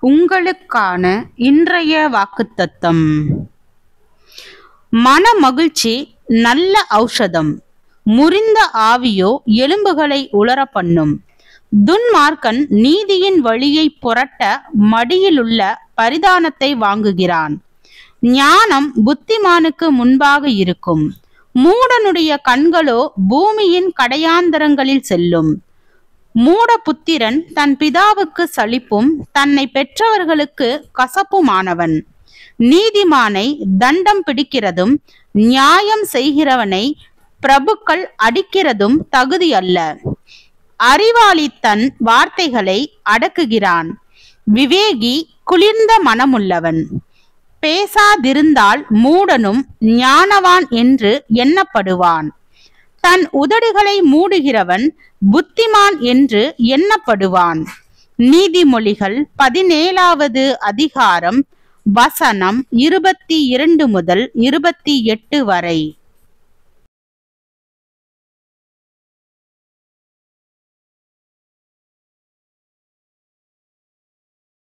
உங்களுக்கான இன்றைய வாக்குத்தத்தம். மன மகிழ்ச்சி நல்ல ஔஷதம், முறிந்த ஆவியோ எலும்புகளை உலர பண்ணும். துன்மார்க்கன் நீதியின் வழியை புரட்ட மடியிலுள்ள பரிதானத்தை வாங்குகிறான். ஞானம் புத்திமானுக்கு முன்பாக இருக்கும். மூடனுடைய கண்களோ பூமியின் கடையாந்தரங்களில் செல்லும். மூட புத்திரன் தன் பிதாவுக்கு சலிப்பும் தன்னை பெற்றவர்களுக்கு கசப்புமானவன். நீதிமானை தண்டம் பிடிக்கிறதும் நியாயம் செய்கிறவனை பிரபுக்கள் அடிக்கிறதும் தகுதி அல்ல. அறிவாளி தன் வார்த்தைகளை அடக்குகிறான். விவேகி குளிர்ந்த மனமுள்ளவன். பேசாதிருந்தால் மூடனும் ஞானவான் என்று எண்ணப்படுவான். தன் உதடுகளை மூடுகிறவன் புத்திமான் என்று எண்ணப்படுவான். நீதிமொழிகள் 17வது அதிகாரம் வசனம் 22 முதல் 28 வரை.